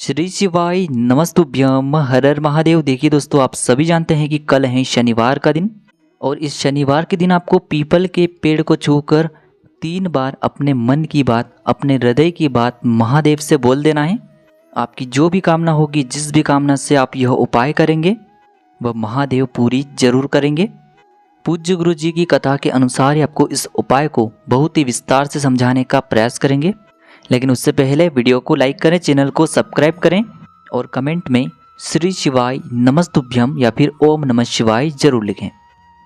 श्री शिवाय नमस्तुभ्यम हर हर महादेव। देखिए दोस्तों, आप सभी जानते हैं कि कल है शनिवार का दिन और इस शनिवार के दिन आपको पीपल के पेड़ को छूकर 3 बार अपने मन की बात, अपने हृदय की बात महादेव से बोल देना है। आपकी जो भी कामना होगी, जिस भी कामना से आप यह उपाय करेंगे वह महादेव पूरी जरूर करेंगे। पूज्य गुरु जी की कथा के अनुसार ही आपको इस उपाय को बहुत ही विस्तार से समझाने का प्रयास करेंगे, लेकिन उससे पहले वीडियो को लाइक करें, चैनल को सब्सक्राइब करें और कमेंट में श्री शिवाय नमस्तुभ्यम या फिर ओम नमः शिवाय जरूर लिखें।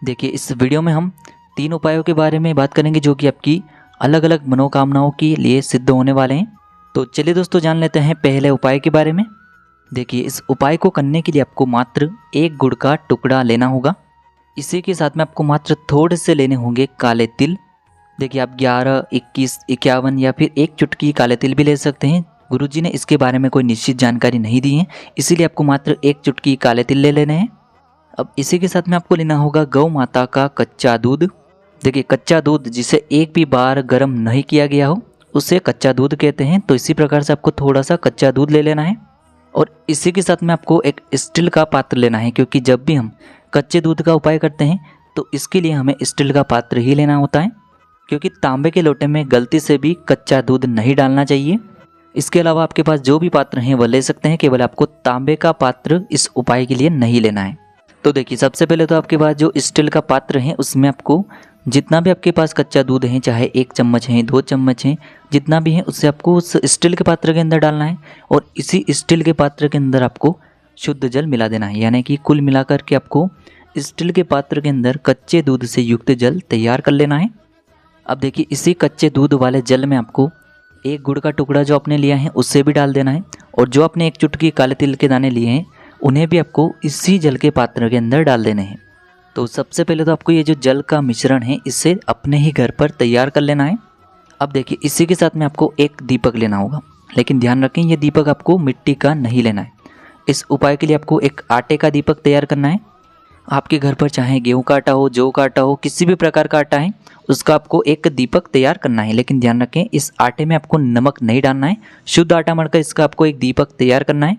देखिए, इस वीडियो में हम 3 उपायों के बारे में बात करेंगे जो कि आपकी अलग अलग मनोकामनाओं के लिए सिद्ध होने वाले हैं। तो चलिए दोस्तों, जान लेते हैं पहले उपाय के बारे में। देखिए, इस उपाय को करने के लिए आपको मात्र 1 गुड़ का टुकड़ा लेना होगा। इसी के साथ में आपको मात्र थोड़े से लेने होंगे काले तिल। देखिए, आप 11, 21, 51 या फिर 1 चुटकी काले तिल भी ले सकते हैं। गुरुजी ने इसके बारे में कोई निश्चित जानकारी नहीं दी है, इसीलिए आपको मात्र 1 चुटकी काले तिल ले लेने हैं। अब इसी के साथ में आपको लेना होगा गौ माता का कच्चा दूध। देखिए, कच्चा दूध जिसे एक भी बार गर्म नहीं किया गया हो उसे कच्चा दूध कहते हैं। तो इसी प्रकार से आपको थोड़ा सा कच्चा दूध ले लेना है और इसी के साथ में आपको एक स्टील का पात्र लेना है, क्योंकि जब भी हम कच्चे दूध का उपाय करते हैं तो इसके लिए हमें स्टील का पात्र ही लेना होता है, क्योंकि तांबे के लोटे में गलती से भी कच्चा दूध नहीं डालना चाहिए। इसके अलावा आपके पास जो भी पात्र हैं वह ले सकते हैं, केवल आपको तांबे का पात्र इस उपाय के लिए नहीं लेना है। तो देखिए, सबसे पहले तो आपके पास जो स्टील का पात्र है उसमें आपको जितना भी आपके पास कच्चा दूध है, चाहे 1 चम्मच है, 2 चम्मच है, जितना भी है उससे आपको उस स्टील के पात्र के अंदर डालना है और इसी स्टील के पात्र के अंदर आपको शुद्ध जल मिला देना है। यानी कि कुल मिलाकर के आपको स्टील के पात्र के अंदर कच्चे दूध से युक्त जल तैयार कर लेना है। अब देखिए, इसी कच्चे दूध वाले जल में आपको 1 गुड़ का टुकड़ा जो आपने लिया है उससे भी डाल देना है और जो आपने 1 चुटकी काले तिल के दाने लिए हैं उन्हें भी आपको इसी जल के पात्र के अंदर डाल देने हैं। तो सबसे पहले तो आपको ये जो जल का मिश्रण है इसे अपने ही घर पर तैयार कर लेना है। अब देखिए, इसी के साथ में आपको एक दीपक लेना होगा, लेकिन ध्यान रखें ये दीपक आपको मिट्टी का नहीं लेना है। इस उपाय के लिए आपको एक आटे का दीपक तैयार करना है। आपके घर पर चाहे गेहूं का आटा हो, जौ का आटा हो, किसी भी प्रकार का आटा है उसका आपको एक दीपक तैयार करना है। लेकिन ध्यान रखें, इस आटे में आपको नमक नहीं डालना है, शुद्ध आटा मढ़कर इसका आपको एक दीपक तैयार करना है।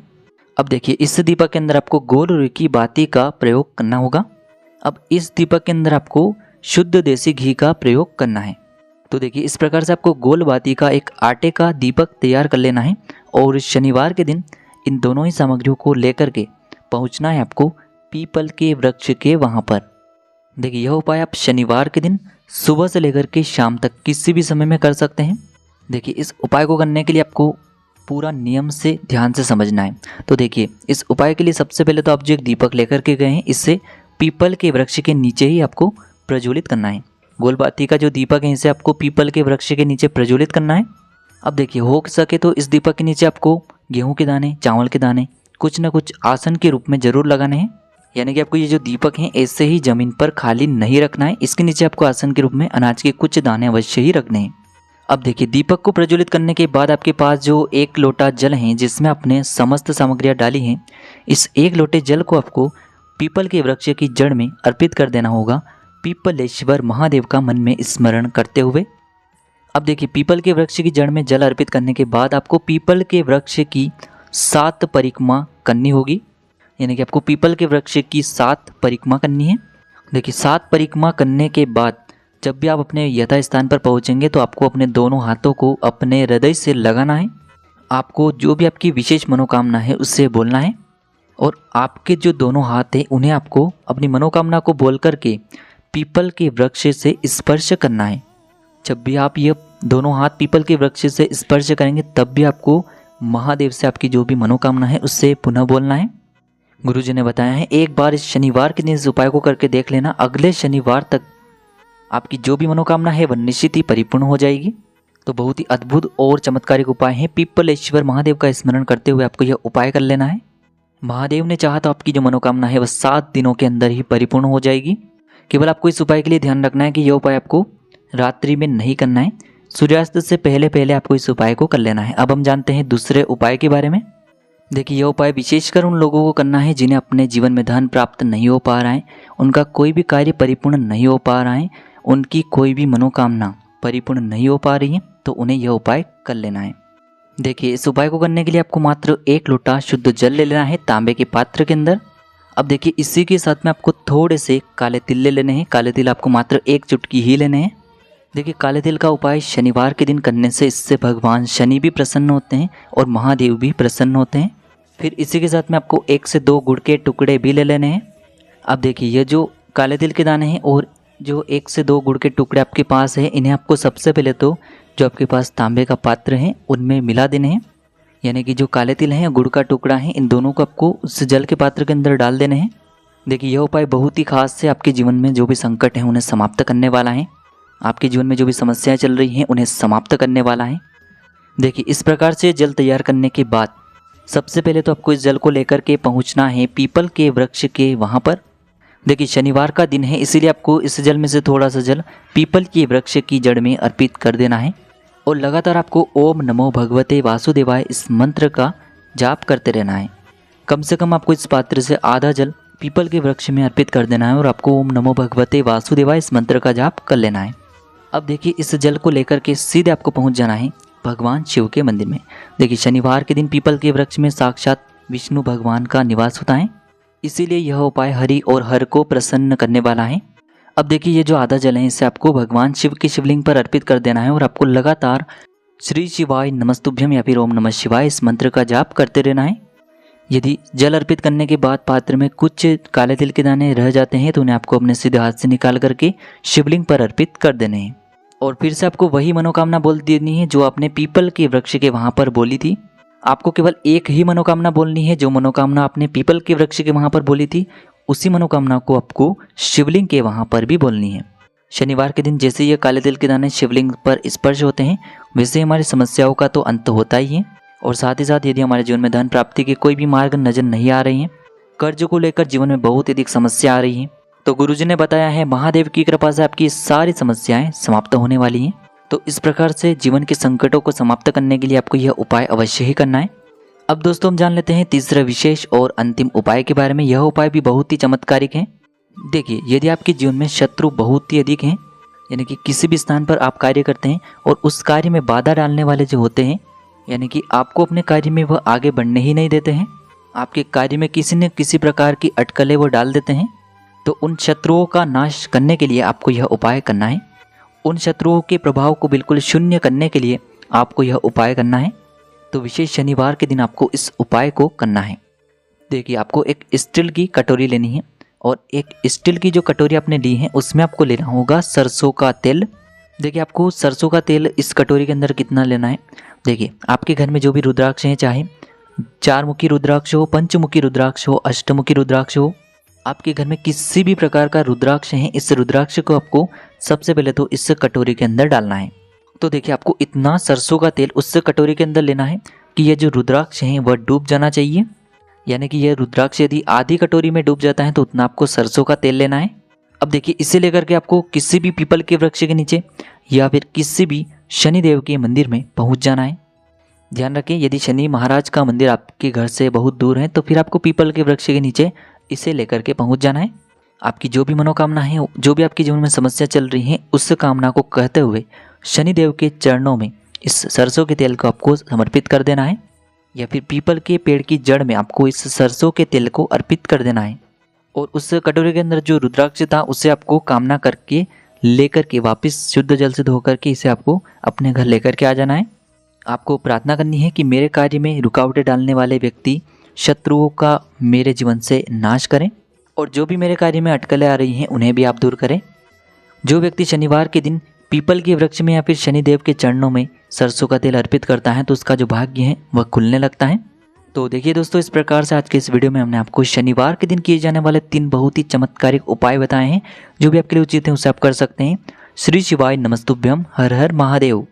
अब देखिए, इस दीपक के अंदर आपको गोल रुई की बाती का प्रयोग करना होगा। अब इस दीपक के अंदर आपको शुद्ध देसी घी का प्रयोग करना है। तो देखिए, इस प्रकार से आपको गोल बाती का एक आटे का दीपक तैयार कर लेना है और शनिवार के दिन इन दोनों ही सामग्रियों को लेकर के पहुंचना है आपको पीपल के वृक्ष के वहाँ पर। देखिए, यह उपाय आप शनिवार के दिन सुबह से लेकर के शाम तक किसी भी समय में कर सकते हैं। देखिए, इस उपाय को करने के लिए आपको पूरा नियम से ध्यान से समझना है। तो देखिए, इस उपाय के लिए सबसे पहले तो आप जो एक दीपक लेकर के गए हैं इससे पीपल के वृक्ष के नीचे ही आपको प्रज्वलित करना है। गोलबाती का जो दीपक है इसे आपको पीपल के वृक्ष के नीचे प्रज्वलित करना है। अब देखिए, हो सके तो इस दीपक के नीचे आपको गेहूँ के दाने, चावल के दाने कुछ न कुछ आसन के रूप में जरूर लगाने हैं। यानी कि आपको ये जो दीपक हैं ऐसे ही ज़मीन पर खाली नहीं रखना है, इसके नीचे आपको आसन के रूप में अनाज के कुछ दाने अवश्य ही रखने हैं। अब देखिए, दीपक को प्रज्वलित करने के बाद आपके पास जो 1 लोटा जल है जिसमें आपने समस्त सामग्रियाँ डाली हैं, इस 1 लोटे जल को आपको पीपल के वृक्ष की जड़ में अर्पित कर देना होगा, पीपलेश्वर महादेव का मन में स्मरण करते हुए। अब देखिए, पीपल के वृक्ष की जड़ में जल अर्पित करने के बाद आपको पीपल के वृक्ष की 7 परिक्रमा करनी होगी। यानी कि आपको पीपल के वृक्ष की 7 परिक्रमा करनी है। देखिए, 7 परिक्रमा करने के बाद जब भी आप अपने यथा स्थान पर पहुंचेंगे तो आपको अपने दोनों हाथों को अपने हृदय से लगाना है। आपको जो भी आपकी विशेष मनोकामना है उससे बोलना है और आपके जो दोनों हाथ हैं उन्हें आपको अपनी मनोकामना को बोल करके पीपल के वृक्ष से स्पर्श करना है। जब भी आप ये दोनों हाथ पीपल के वृक्ष से स्पर्श करेंगे तब भी आपको महादेव से आपकी जो भी मनोकामना है उससे पुनः बोलना है। गुरुजी ने बताया है, एक बार इस शनिवार के दिन इस उपाय को करके देख लेना, अगले शनिवार तक आपकी जो भी मनोकामना है वह निश्चित ही परिपूर्ण हो जाएगी। तो बहुत ही अद्भुत और चमत्कारिक उपाय है। पीपलेश्वर महादेव का स्मरण करते हुए आपको यह उपाय कर लेना है। महादेव ने चाहा तो आपकी जो मनोकामना है वह 7 दिनों के अंदर ही परिपूर्ण हो जाएगी। केवल आपको इस उपाय के लिए ध्यान रखना है कि यह उपाय आपको रात्रि में नहीं करना है, सूर्यास्त से पहले पहले आपको इस उपाय को कर लेना है। अब हम जानते हैं दूसरे उपाय के बारे में। देखिए, यह उपाय विशेषकर उन लोगों को करना है जिन्हें अपने जीवन में धन प्राप्त नहीं हो पा रहा है, उनका कोई भी कार्य परिपूर्ण नहीं हो पा रहा है, उनकी कोई भी मनोकामना परिपूर्ण नहीं हो पा रही है, तो उन्हें यह उपाय कर लेना है। देखिए इस उपाय को करने के लिए आपको मात्र 1 लोटा शुद्ध जल ले लेना है तांबे के पात्र के अंदर। अब देखिए इसी के साथ में आपको थोड़े से काले तिल ले लेने हैं। काले तिल आपको मात्र 1 चुटकी ही लेने हैं। देखिए काले तिल का उपाय शनिवार के दिन करने से इससे भगवान शनि भी प्रसन्न होते हैं और महादेव भी प्रसन्न होते हैं। फिर इसी के साथ में आपको 1 से 2 गुड़ के टुकड़े भी ले लेने हैं। अब देखिए ये जो काले तिल के दाने हैं और जो 1 से 2 गुड़ के टुकड़े आपके पास है, इन्हें आपको सबसे पहले तो जो आपके पास तांबे का पात्र है उनमें मिला देने हैं। यानी कि जो काले तिल हैं गुड़ का टुकड़ा है, इन दोनों को आपको उस जल के पात्र के अंदर डाल देने हैं। देखिए यह उपाय बहुत ही खास है, आपके जीवन में जो भी संकट हैं उन्हें समाप्त करने वाला है। आपके जीवन में जो भी समस्याएं चल रही हैं उन्हें समाप्त करने वाला है। देखिए इस प्रकार से जल तैयार करने के बाद सबसे पहले तो आपको इस जल को लेकर के पहुंचना है पीपल के वृक्ष के वहाँ पर। देखिए शनिवार का दिन है, इसीलिए आपको इस जल में से थोड़ा सा जल पीपल के वृक्ष की जड़ में अर्पित कर देना है और लगातार आपको ओम नमो भगवते वासुदेवाय इस मंत्र का जाप करते रहना है। कम से कम आपको इस पात्र से आधा जल पीपल के वृक्ष में अर्पित कर देना है और आपको ओम नमो भगवते वासुदेवाय इस मंत्र का जाप कर लेना है। अब देखिए इस जल को लेकर के सीधे आपको पहुंच जाना है भगवान शिव के मंदिर में। देखिए शनिवार के दिन पीपल के वृक्ष में साक्षात विष्णु भगवान का निवास होता है, इसीलिए यह उपाय हरि और हर को प्रसन्न करने वाला है। अब देखिए ये जो आधा जल है इसे आपको भगवान शिव के शिवलिंग पर अर्पित कर देना है और आपको लगातार श्री शिवाय नमस्तुभ्यम या फिर ओम नमः शिवाय इस मंत्र का जाप करते रहना है। यदि जल अर्पित करने के बाद पात्र में कुछ काले तिल के दाने रह जाते हैं तो उन्हें आपको अपने सीधे हाथ से निकाल करके शिवलिंग पर अर्पित कर देने हैं और फिर से आपको वही मनोकामना बोल देनी है जो आपने पीपल के वृक्ष के वहाँ पर बोली थी। आपको केवल एक ही मनोकामना बोलनी है, जो मनोकामना आपने पीपल के वृक्ष के वहाँ पर बोली थी उसी मनोकामना को आपको शिवलिंग के वहाँ पर भी बोलनी है। शनिवार के दिन जैसे ये काले तिल के दाने शिवलिंग पर स्पर्श होते हैं वैसे हमारी समस्याओं का तो अंत होता ही है। और साथ ही साथ यदि हमारे जीवन में धन प्राप्ति के कोई भी मार्ग नजर नहीं आ रही हैं, कर्ज को लेकर जीवन में बहुत अधिक समस्या आ रही है, तो गुरुजी ने बताया है महादेव की कृपा से आपकी सारी समस्याएं समाप्त होने वाली हैं। तो इस प्रकार से जीवन के संकटों को समाप्त करने के लिए आपको यह उपाय अवश्य ही करना है। अब दोस्तों हम जान लेते हैं तीसरा विशेष और अंतिम उपाय के बारे में। यह उपाय भी बहुत ही चमत्कारिक है। देखिए यदि आपके जीवन में शत्रु बहुत ही अधिक हैं, यानी कि किसी भी स्थान पर आप कार्य करते हैं और उस कार्य में बाधा डालने वाले जो होते हैं, यानी कि आपको अपने कार्य में वह आगे बढ़ने ही नहीं देते हैं, आपके कार्य में किसी न किसी प्रकार की अटकलें वो डाल देते हैं, तो उन शत्रुओं का नाश करने के लिए आपको यह उपाय करना है। उन शत्रुओं के प्रभाव को बिल्कुल शून्य करने के लिए आपको यह उपाय करना है। तो विशेष शनिवार के दिन आपको इस उपाय को करना है। देखिए आपको एक स्टील की कटोरी लेनी है और एक स्टील की जो कटोरी आपने ली है उसमें आपको लेना होगा सरसों का तेल। देखिए आपको सरसों का तेल इस कटोरी के अंदर कितना लेना है। देखिए आपके घर में जो भी रुद्राक्ष हैं, चाहे 4 मुखी रुद्राक्ष हो, पंचमुखी रुद्राक्ष हो, अष्टमुखी रुद्राक्ष हो, आपके घर में किसी भी प्रकार का रुद्राक्ष है, इस रुद्राक्ष को आपको सबसे पहले तो इस कटोरी के अंदर डालना है। तो देखिए आपको इतना सरसों का तेल उस कटोरी के अंदर लेना है कि ये जो रुद्राक्ष हैं वह डूब जाना चाहिए। यानी कि यह रुद्राक्ष यदि आधी कटोरी में डूब जाता है तो उतना आपको सरसों का तेल लेना है। अब देखिए इसे लेकर के आपको किसी भी पीपल के वृक्ष के नीचे या फिर किसी भी शनिदेव के मंदिर में पहुंच जाना है। ध्यान रखें यदि शनि महाराज का मंदिर आपके घर से बहुत दूर है तो फिर आपको पीपल के वृक्ष के नीचे इसे लेकर के पहुंच जाना है। आपकी जो भी मनोकामना है, जो भी आपके जीवन में समस्या चल रही है, उस कामना को कहते हुए शनिदेव के चरणों में इस सरसों के तेल को आपको समर्पित कर देना है या फिर पीपल के पेड़ की जड़ में आपको इस सरसों के तेल को अर्पित कर देना है। और उस कटोरे के अंदर जो रुद्राक्ष था उसे आपको कामना करके लेकर के वापस शुद्ध जल से धो करके इसे आपको अपने घर लेकर के आ जाना है। आपको प्रार्थना करनी है कि मेरे कार्य में रुकावटें डालने वाले व्यक्ति शत्रुओं का मेरे जीवन से नाश करें और जो भी मेरे कार्य में अटकलें आ रही हैं उन्हें भी आप दूर करें। जो व्यक्ति शनिवार के दिन पीपल के वृक्ष में या फिर शनिदेव के चरणों में सरसों का तेल अर्पित करता है तो उसका जो भाग्य है वह खुलने लगता है। तो देखिए दोस्तों, इस प्रकार से आज के इस वीडियो में हमने आपको शनिवार के दिन किए जाने वाले 3 बहुत ही चमत्कारिक उपाय बताए हैं। जो भी आपके लिए उचित है उसे आप कर सकते हैं। श्री शिवाय नमस्तुभ्यम। हर हर महादेव।